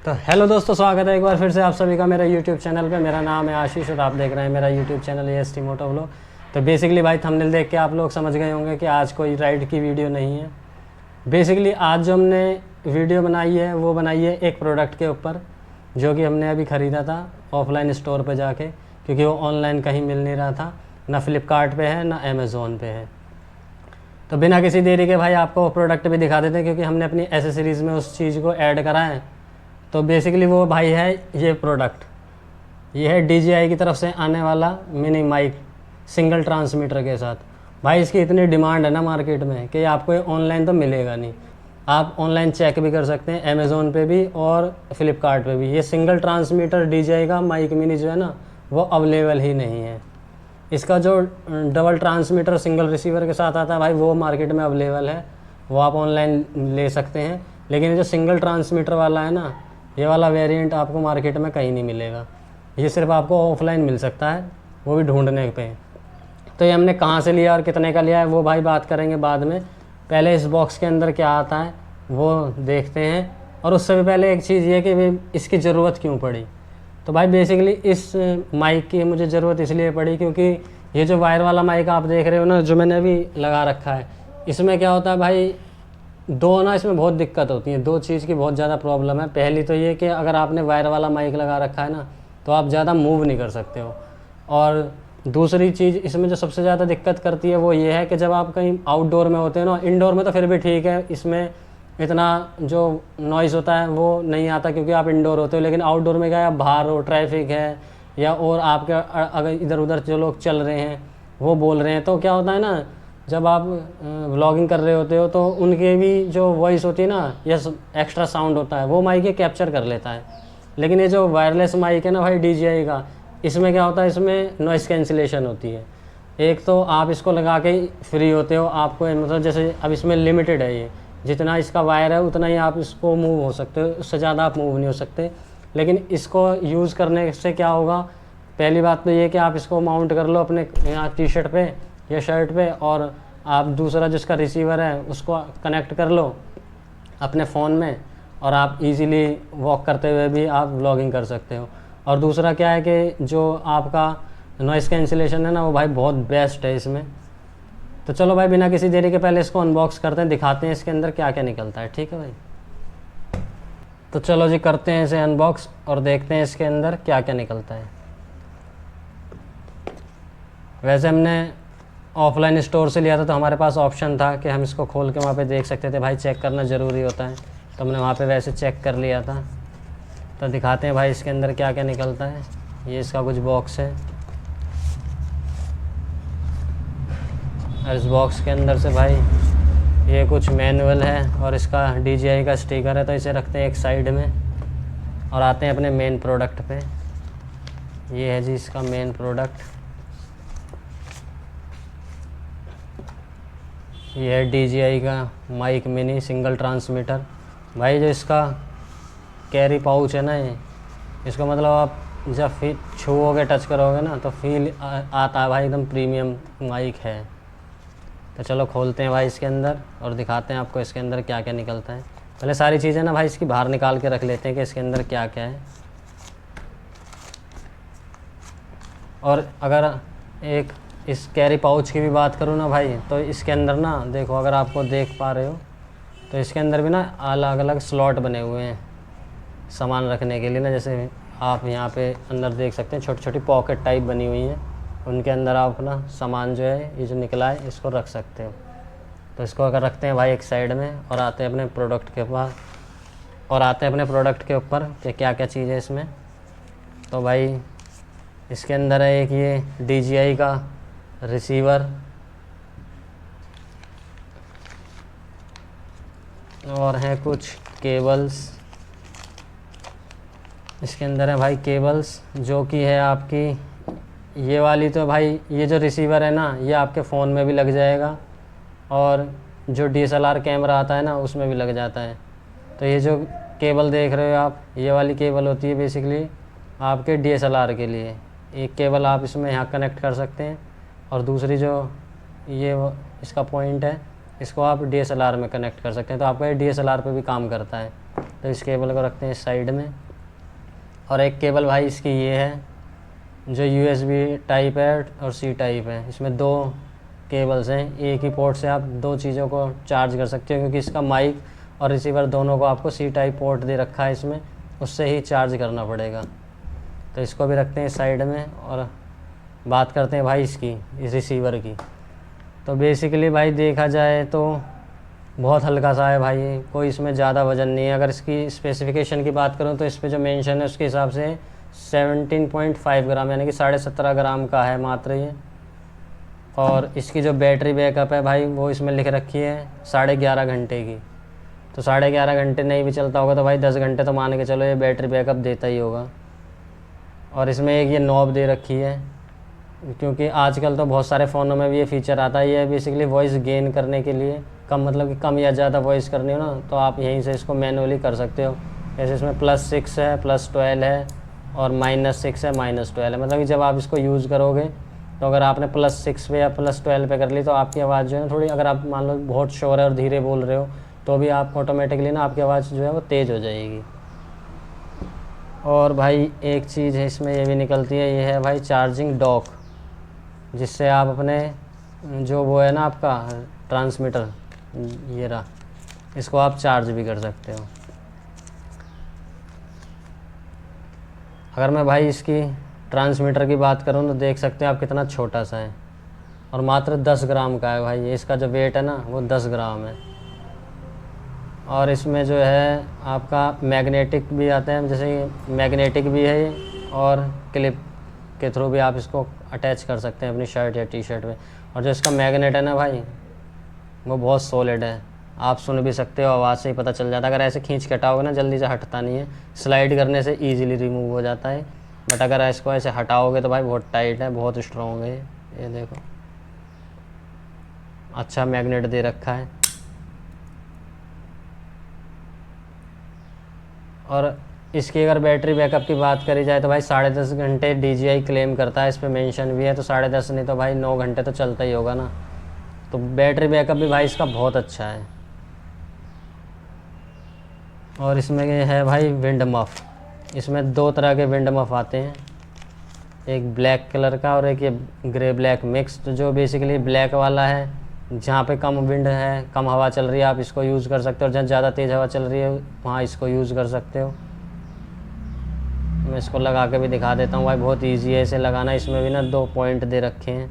तो हेलो दोस्तों, स्वागत है एक बार फिर से आप सभी का मेरा यूट्यूब चैनल पे। मेरा नाम है आशीष और आप देख रहे हैं मेरा YouTube channel AST moto vlog. तो बेसिकली भाई थंबनेल देख के आप लोग समझ गए होंगे कि आज कोई राइड की वीडियो नहीं है। बेसिकली आज जो हमने वीडियो बनाई है वो बनाई है एक प्रोडक्ट के ऊपर, जो कि हमने अभी ख़रीदा था ऑफलाइन स्टोर पर जाके, क्योंकि वो ऑनलाइन कहीं मिल नहीं रहा था, ना फ्लिपकार्ट पे है ना अमेज़ोन पे है। तो बिना किसी देरी के भाई आपको वो प्रोडक्ट भी दिखा देते हैं, क्योंकि हमने अपनी एसेसरीज़ में उस चीज़ को ऐड करा है। तो बेसिकली वो भाई है ये प्रोडक्ट, ये है DJI की तरफ से आने वाला मिनी माइक सिंगल ट्रांसमीटर के साथ। भाई इसकी इतनी डिमांड है ना मार्केट में कि आपको ये ऑनलाइन तो मिलेगा नहीं। आप ऑनलाइन चेक भी कर सकते हैं अमेज़ोन पे भी और फ्लिपकार्ट पे भी। ये सिंगल ट्रांसमीटर DJI का माइक मिनी जो है ना वो अवेलेबल ही नहीं है। इसका जो डबल ट्रांसमीटर सिंगल रिसीवर के साथ आता है भाई वो मार्केट में अवेलेबल है, वो आप ऑनलाइन ले सकते हैं। लेकिन ये जो सिंगल ट्रांसमीटर वाला है ना, ये वाला वेरिएंट आपको मार्केट में कहीं नहीं मिलेगा। ये सिर्फ आपको ऑफलाइन मिल सकता है, वो भी ढूंढने पे। तो ये हमने कहाँ से लिया और कितने का लिया है वो भाई बात करेंगे बाद में। पहले इस बॉक्स के अंदर क्या आता है वो देखते हैं। और उससे भी पहले एक चीज़ ये कि इसकी ज़रूरत क्यों पड़ी। तो भाई बेसिकली इस माइक की मुझे ज़रूरत इसलिए पड़ी क्योंकि ये जो वायर वाला माइक आप देख रहे हो ना, जो मैंने अभी लगा रखा है, इसमें क्या होता है भाई, दो ना इसमें बहुत दिक्कत होती है। दो चीज़ की बहुत ज़्यादा प्रॉब्लम है। पहली तो ये कि अगर आपने वायर वाला माइक लगा रखा है ना तो आप ज़्यादा मूव नहीं कर सकते हो। और दूसरी चीज़ इसमें जो सबसे ज़्यादा दिक्कत करती है वो ये है कि जब आप कहीं आउटडोर में होते हो ना, इंडोर में तो फिर भी ठीक है, इसमें इतना जो नॉइज़ होता है वो नहीं आता क्योंकि आप इंडोर होते हो। लेकिन आउटडोर में क्या है, आप बाहर हो, ट्रैफिक है या और आपके अगर इधर उधर जो लोग चल रहे हैं वो बोल रहे हैं, तो क्या होता है ना, जब आप व्लॉगिंग कर रहे होते हो तो उनके भी जो वॉइस होती है ना या एक्स्ट्रा साउंड होता है वो माइक ये कैप्चर कर लेता है। लेकिन ये जो वायरलेस माइक है ना भाई DJI का, इसमें क्या होता है, इसमें नॉइज़ कैंसिलेशन होती है। एक तो आप इसको लगा के फ्री होते हो, आपको मतलब जैसे अब इसमें लिमिटेड है, ये जितना इसका वायर है उतना ही आप इसको मूव हो सकते हो, उससे ज़्यादा आप मूव नहीं हो सकते। लेकिन इसको यूज़ करने से क्या होगा, पहली बात तो ये कि आप इसको माउंट कर लो अपने यहाँ टी-शर्ट पे या शर्ट पे, और आप दूसरा जिसका रिसीवर है उसको कनेक्ट कर लो अपने फ़ोन में, और आप इजीली वॉक करते हुए भी आप व्लॉगिंग कर सकते हो। और दूसरा क्या है कि जो आपका नॉइज़ कैंसिलेशन है ना वो भाई बहुत बेस्ट है इसमें। तो चलो भाई बिना किसी देरी के पहले इसको अनबॉक्स करते हैं, दिखाते हैं इसके अंदर क्या क्या निकलता है। ठीक है भाई, तो चलो जी करते हैं इसे अनबॉक्स और देखते हैं इसके अंदर क्या क्या निकलता है। वैसे हमने ऑफलाइन स्टोर से लिया था तो हमारे पास ऑप्शन था कि हम इसको खोल के वहाँ पे देख सकते थे। भाई चेक करना ज़रूरी होता है, तो हमने वहाँ पे वैसे चेक कर लिया था। तो दिखाते हैं भाई इसके अंदर क्या क्या निकलता है। ये इसका कुछ बॉक्स है, और इस बॉक्स के अंदर से भाई ये कुछ मैनुअल है और इसका DJI का स्टिकर है। तो इसे रखते हैं एक साइड में और आते हैं अपने मेन प्रोडक्ट पे। ये है जी इसका मेन प्रोडक्ट, ये है DJI का माइक मिनी सिंगल ट्रांसमीटर। भाई जो इसका कैरी पाउच है ना, ये इसका मतलब आप जब छुओगे टच करोगे ना तो फील आता है भाई, एकदम प्रीमियम माइक है। तो चलो खोलते हैं भाई इसके अंदर और दिखाते हैं आपको इसके अंदर क्या क्या निकलता है। पहले सारी चीज़ें ना भाई इसकी बाहर निकाल के रख लेते हैं कि इसके अंदर क्या क्या है। और अगर एक इस कैरी पाउच की भी बात करूँ ना भाई, तो इसके अंदर ना देखो, अगर आपको देख पा रहे हो तो इसके अंदर भी ना अलग अलग स्लॉट बने हुए हैं सामान रखने के लिए ना। जैसे आप यहाँ पे अंदर देख सकते हैं छोटी छोटी पॉकेट टाइप बनी हुई हैं, उनके अंदर आप ना सामान जो है ये जो निकला है इसको रख सकते हो। तो इसको अगर रखते हैं भाई एक साइड में और आते हैं अपने प्रोडक्ट के पास और आते हैं अपने प्रोडक्ट के ऊपर कि क्या क्या चीज़ है इसमें। तो भाई इसके अंदर है एक ये DJI का रिसीवर, और हैं कुछ केबल्स। इसके अंदर है भाई केबल्स, जो कि है आपकी ये वाली। तो भाई ये जो रिसीवर है ना ये आपके फ़ोन में भी लग जाएगा और जो DSLR कैमरा आता है ना उसमें भी लग जाता है। तो ये जो केबल देख रहे हो आप, ये वाली केबल होती है बेसिकली आपके DSLR के लिए। एक केबल आप इसमें यहाँ कनेक्ट कर सकते हैं, और दूसरी जो ये इसका पॉइंट है इसको आप DSLR में कनेक्ट कर सकते हैं। तो आपका ये DSLR पे भी काम करता है। तो इस केबल को रखते हैं साइड में। और एक केबल भाई इसकी ये है जो USB टाइप है और C टाइप है। इसमें 2 केबल्स हैं, एक ही पोर्ट से आप 2 चीज़ों को चार्ज कर सकते हो, क्योंकि इसका माइक और रिसीवर दोनों को आपको C टाइप पोर्ट दे रखा है इसमें, उससे ही चार्ज करना पड़ेगा। तो इसको भी रखते हैं साइड में और बात करते हैं भाई इसकी, इस रिसीवर की। तो बेसिकली भाई देखा जाए तो बहुत हल्का सा है भाई, कोई इसमें ज़्यादा वज़न नहीं है। अगर इसकी स्पेसिफिकेशन की बात करूँ तो इस पर जो मेंशन है उसके हिसाब से 17.5 ग्राम यानी कि 17.5 ग्राम का है मात्र ये। और इसकी जो बैटरी बैकअप है भाई वो इसमें लिख रखी है 11.5 घंटे की। तो 11.5 घंटे नहीं भी चलता होगा तो भाई 10 घंटे तो मान के चलो ये बैटरी बैकअप देता ही होगा। और इसमें एक ये नॉब दे रखी है, क्योंकि आजकल तो बहुत सारे फ़ोनों में भी ये फीचर आता है। ये बेसिकली वॉइस गेन करने के लिए, कम मतलब कि कम या ज़्यादा वॉइस करनी हो ना तो आप यहीं से इसको मैनुअली कर सकते हो। जैसे इसमें +6 है, +12 है और -6 है, -12 है। मतलब कि जब आप इसको यूज़ करोगे तो अगर आपने +6 पे या +12 पे कर ली तो आपकी आवाज़ जो है थोड़ी, अगर आप मान लो बहुत शोर है और धीरे बोल रहे हो तो भी आप ऑटोमेटिकली ना आपकी आवाज़ जो है वो तेज़ हो जाएगी। और भाई एक चीज़ है इसमें ये भी निकलती है, ये है भाई चार्जिंग डॉक, जिससे आप अपने जो वो है ना आपका ट्रांसमीटर, ये रहा, इसको आप चार्ज भी कर सकते हो। अगर मैं भाई इसकी ट्रांसमीटर की बात करूँ तो देख सकते हैं आप कितना छोटा सा है और मात्र 10 ग्राम का है भाई। इसका जो वेट है ना वो 10 ग्राम है। और इसमें जो है आपका मैग्नेटिक भी आते हैं, जैसे मैग्नेटिक भी है और क्लिप के थ्रू भी आप इसको अटैच कर सकते हैं अपनी शर्ट या टी-शर्ट में। और जो इसका मैग्नेट है ना भाई वो बहुत सॉलिड है, आप सुन भी सकते हो, आवाज़ से ही पता चल जाता है। अगर ऐसे खींच के हटाओगे ना जल्दी से हटता नहीं है, स्लाइड करने से ईजिली रिमूव हो जाता है। बट अगर इसको ऐसे हटाओगे तो भाई बहुत टाइट है, बहुत स्ट्रॉन्ग है। ये देखो अच्छा मैग्नेट दे रखा है। और इसकी अगर बैटरी बैकअप की बात करी जाए तो भाई 10.5 घंटे DJI क्लेम करता है, इस पर मेंशन भी है। तो 10.5 नहीं तो भाई 9 घंटे तो चलता ही होगा ना। तो बैटरी बैकअप भी भाई इसका बहुत अच्छा है। और इसमें ये है भाई विंड मफ। इसमें 2 तरह के विंड मफ आते हैं, एक ब्लैक कलर का और एक ये ग्रे ब्लैक मिक्स। तो जो बेसिकली ब्लैक वाला है, जहाँ पे कम विंड है, कम हवा चल रही है, आप इसको यूज़ कर सकते हो। और जहाँ ज़्यादा तेज़ हवा चल रही है वहाँ इसको यूज़ कर सकते हो। मैं इसको लगा के भी दिखा देता हूँ भाई, बहुत ईजी है इसे लगाना। इसमें भी ना 2 पॉइंट दे रखे हैं,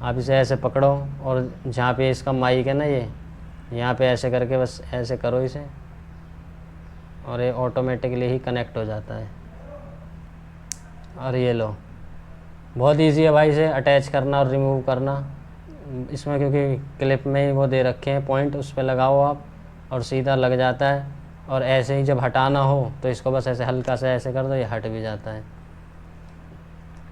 आप इसे ऐसे पकड़ो और जहाँ पे इसका माइक है ना ये, यहाँ पे ऐसे करके बस ऐसे करो इसे और ये ऑटोमेटिकली ही कनेक्ट हो जाता है। और ये लो, बहुत इजी है भाई इसे अटैच करना और रिमूव करना। इसमें क्योंकि क्लिप में ही वो दे रखे हैं पॉइंट, उस पर लगाओ आप और सीधा लग जाता है। और ऐसे ही जब हटाना हो तो इसको बस ऐसे हल्का से ऐसे कर दो, ये हट भी जाता है।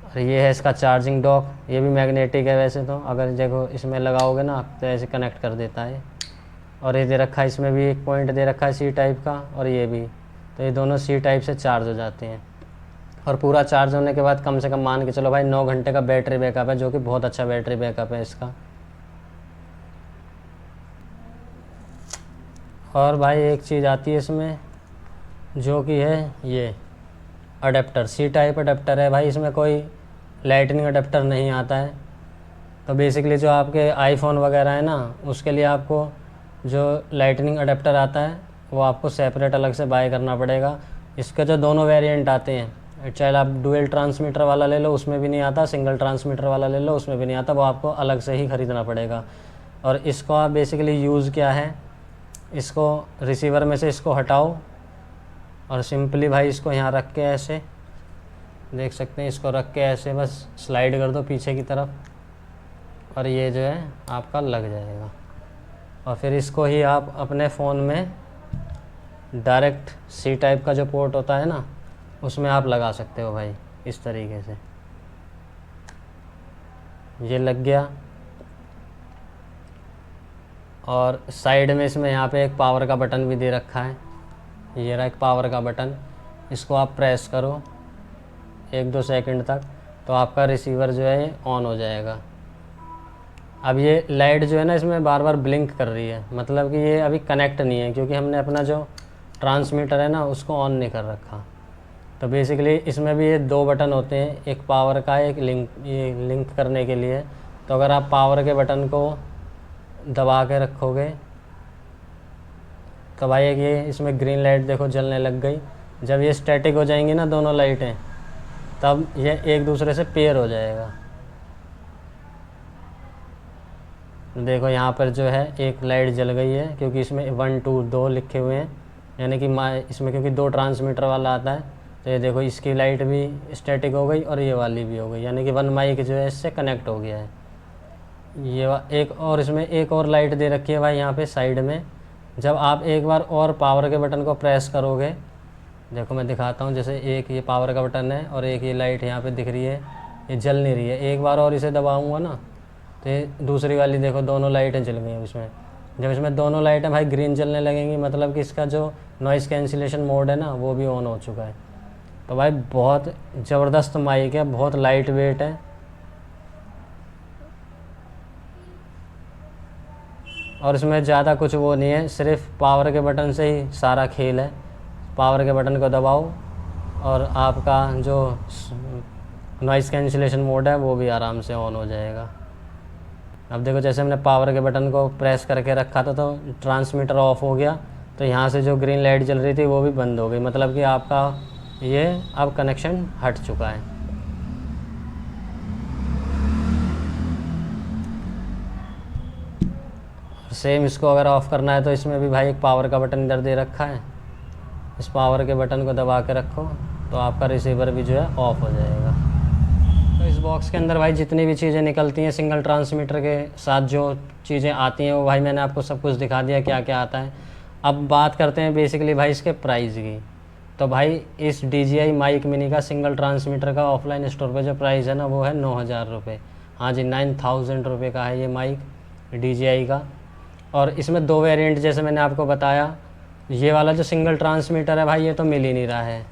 और ये है इसका चार्जिंग डॉक, ये भी मैग्नेटिक है वैसे तो। अगर देखो इसमें लगाओगे ना तो ऐसे कनेक्ट कर देता है। और ये दे रखा है, इसमें भी एक पॉइंट दे रखा है C टाइप का और ये भी। तो ये दोनों C टाइप से चार्ज हो जाते हैं। और पूरा चार्ज होने के बाद कम से कम मान के चलो भाई 9 घंटे का बैटरी बैकअप है, जो कि बहुत अच्छा बैटरी बैकअप है इसका। और भाई एक चीज़ आती है इसमें जो कि है ये अडेप्टर, C टाइप अडेप्टर है भाई। इसमें कोई लाइटनिंग अडेप्टर नहीं आता है। तो बेसिकली जो आपके आईफोन वगैरह है ना उसके लिए आपको जो लाइटनिंग अडेप्टर आता है वो आपको सेपरेट अलग से बाय करना पड़ेगा। इसके जो दोनों वेरिएंट आते हैं, चाहे आप डुअल ट्रांसमीटर वाला ले लो उसमें भी नहीं आता, सिंगल ट्रांसमीटर वाला ले लो उसमें भी नहीं आता, वो आपको अलग से ही ख़रीदना पड़ेगा। और इसको आप बेसिकली यूज़ क्या है, इसको रिसीवर में से इसको हटाओ और सिंपली भाई इसको यहाँ रख के ऐसे देख सकते हैं, इसको रख के ऐसे बस स्लाइड कर दो पीछे की तरफ और ये जो है आपका लग जाएगा। और फिर इसको ही आप अपने फ़ोन में डायरेक्ट C टाइप का जो पोर्ट होता है ना उसमें आप लगा सकते हो भाई, इस तरीके से। ये लग गया। और साइड में इसमें यहाँ पे एक पावर का बटन भी दे रखा है, ये रहा एक पावर का बटन। इसको आप प्रेस करो 1-2 सेकंड तक तो आपका रिसीवर जो है ऑन हो जाएगा। अब ये लाइट जो है ना इसमें बार बार ब्लिंक कर रही है, मतलब कि ये अभी कनेक्ट नहीं है, क्योंकि हमने अपना जो ट्रांसमीटर है ना उसको ऑन नहीं कर रखा। तो बेसिकली इसमें भी ये 2 बटन होते हैं, एक पावर का, एक ये लिंक करने के लिए। तो अगर आप पावर के बटन को दबा के रखोगे तो भाई एक ये इसमें ग्रीन लाइट देखो जलने लग गई। जब ये स्टैटिक हो जाएंगी ना दोनों लाइटें, तब ये एक दूसरे से पेयर हो जाएगा। देखो यहाँ पर जो है एक लाइट जल गई है, क्योंकि इसमें 1 2 2 लिखे हुए हैं, यानी कि इसमें क्योंकि 2 ट्रांसमीटर वाला आता है। तो ये देखो इसकी लाइट भी स्टैटिक हो गई और ये वाली भी हो गई, यानी कि 1 माइक जो है इससे कनेक्ट हो गया है। ये एक और इसमें एक और लाइट दे रखी है भाई यहाँ पे साइड में। जब आप एक बार और पावर के बटन को प्रेस करोगे, देखो मैं दिखाता हूँ, जैसे एक ये पावर का बटन है और एक ये लाइट यहाँ पे दिख रही है, ये जल नहीं रही है। एक बार और इसे दबाऊँगा ना तो ये दूसरी वाली देखो दोनों लाइटें जल गई हैं इसमें। जब इसमें दोनों लाइटें भाई ग्रीन जलने लगेंगी, मतलब कि इसका जो नॉइज़ कैंसिलेशन मोड है ना वो भी ऑन हो चुका है। तो भाई बहुत ज़बरदस्त माइक है, बहुत लाइट वेट है और इसमें ज़्यादा कुछ वो नहीं है, सिर्फ पावर के बटन से ही सारा खेल है। पावर के बटन को दबाओ और आपका जो नॉइज़ कैंसिलेशन मोड है वो भी आराम से ऑन हो जाएगा। अब देखो जैसे हमने पावर के बटन को प्रेस करके रखा था तो ट्रांसमीटर ऑफ हो गया, तो यहाँ से जो ग्रीन लाइट जल रही थी वो भी बंद हो गई, मतलब कि आपका ये अब कनेक्शन हट चुका है। सेम इसको अगर ऑफ़ करना है तो इसमें भी भाई एक पावर का बटन इधर दे रखा है, इस पावर के बटन को दबा के रखो तो आपका रिसीवर भी जो है ऑफ़ हो जाएगा। तो इस बॉक्स के अंदर भाई जितनी भी चीज़ें निकलती हैं सिंगल ट्रांसमीटर के साथ जो चीज़ें आती हैं वो भाई मैंने आपको सब कुछ दिखा दिया क्या क्या आता है। अब बात करते हैं बेसिकली भाई इसके प्राइस की। तो भाई इस DJI माइक मिनी का सिंगल ट्रांसमीटर का ऑफलाइन स्टोर पे जो प्राइस है ना वो है 9,000 रुपये। हाँ जी, 9,000 रुपये का है ये माइक DJI का। और इसमें 2 वेरिएंट जैसे मैंने आपको बताया। ये वाला जो सिंगल ट्रांसमीटर है भाई ये तो मिल ही नहीं रहा है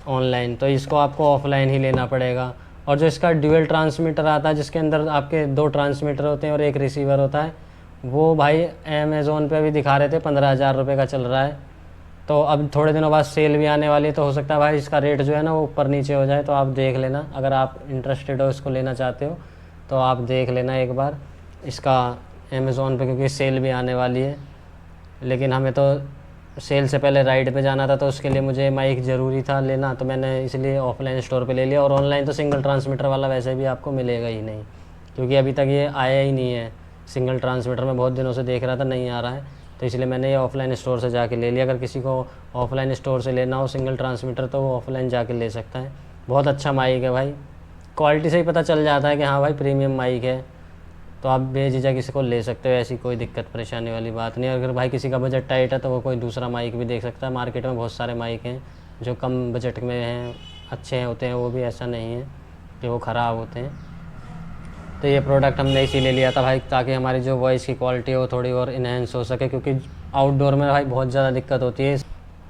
ऑनलाइन, तो इसको आपको ऑफलाइन ही लेना पड़ेगा। और जो इसका ड्यूअल ट्रांसमीटर आता है जिसके अंदर आपके 2 ट्रांसमीटर होते हैं और एक रिसीवर होता है, वो भाई अमेज़ोन पे भी दिखा रहे थे 15,000 रुपये का चल रहा है। तो अब थोड़े दिनों बाद सेल भी आने वाली है, तो हो सकता है भाई इसका रेट जो है ना वो ऊपर नीचे हो जाए। तो आप देख लेना, अगर आप इंटरेस्टेड हो इसको लेना चाहते हो तो आप देख लेना एक बार इसका अमेज़ोन पे, क्योंकि सेल भी आने वाली है। लेकिन हमें तो सेल से पहले राइड पे जाना था तो उसके लिए मुझे माइक ज़रूरी था लेना, तो मैंने इसलिए ऑफलाइन स्टोर पे ले लिया। और ऑनलाइन तो सिंगल ट्रांसमीटर वाला वैसे भी आपको मिलेगा ही नहीं, क्योंकि अभी तक ये आया ही नहीं है सिंगल ट्रांसमीटर। में बहुत दिनों से देख रहा था नहीं आ रहा है, तो इसलिए मैंने ये ऑफलाइन स्टोर से जाके ले लिया। अगर किसी को ऑफलाइन स्टोर से लेना हो सिंगल ट्रांसमीटर तो वो ऑफलाइन जाके ले सकता है। बहुत अच्छा माइक है भाई, क्वालिटी से ही पता चल जाता है कि हाँ भाई प्रीमियम माइक है, तो आप बेझिझक किसी को ले सकते हो, ऐसी कोई दिक्कत परेशानी वाली बात नहीं। अगर भाई किसी का बजट टाइट है तो वो कोई दूसरा माइक भी देख सकता है। मार्केट में बहुत सारे माइक हैं जो कम बजट में हैं, अच्छे होते हैं, वो भी ऐसा नहीं है कि वो ख़राब होते हैं। तो ये प्रोडक्ट हमने इसीलिए लिया था भाई, ताकि हमारी जो वॉइस की क्वालिटी है वो थोड़ी और इन्हेंस हो सके, क्योंकि आउटडोर में भाई बहुत ज़्यादा दिक्कत होती है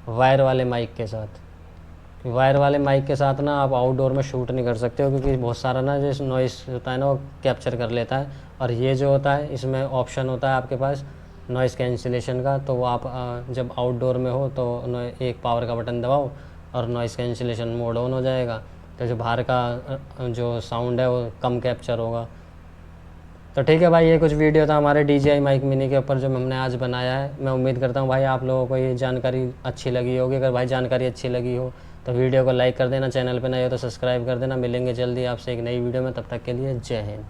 वायर वाले माइक के साथ। वायर वाले माइक के साथ ना आप आउटडोर में शूट नहीं कर सकते हो, क्योंकि बहुत सारा ना जो नॉइस होता है ना वो कैप्चर कर लेता है। और ये जो होता है इसमें ऑप्शन होता है आपके पास नॉइस कैंसिलेशन का, तो वो आप जब आउटडोर में हो तो एक पावर का बटन दबाओ और नॉइस कैंसिलेशन मोड ऑन हो जाएगा, तो जो बाहर का जो साउंड है वो कम कैप्चर होगा। तो ठीक है भाई, ये कुछ वीडियो था हमारे DJI माइक मिनी के ऊपर जो हमने आज बनाया है। मैं उम्मीद करता हूँ भाई आप लोगों को ये जानकारी अच्छी लगी होगी। अगर भाई जानकारी अच्छी लगी हो तो वीडियो को लाइक कर देना, चैनल पे नए हो तो सब्सक्राइब कर देना। मिलेंगे जल्दी आपसे एक नई वीडियो में, तब तक के लिए जय हिंद।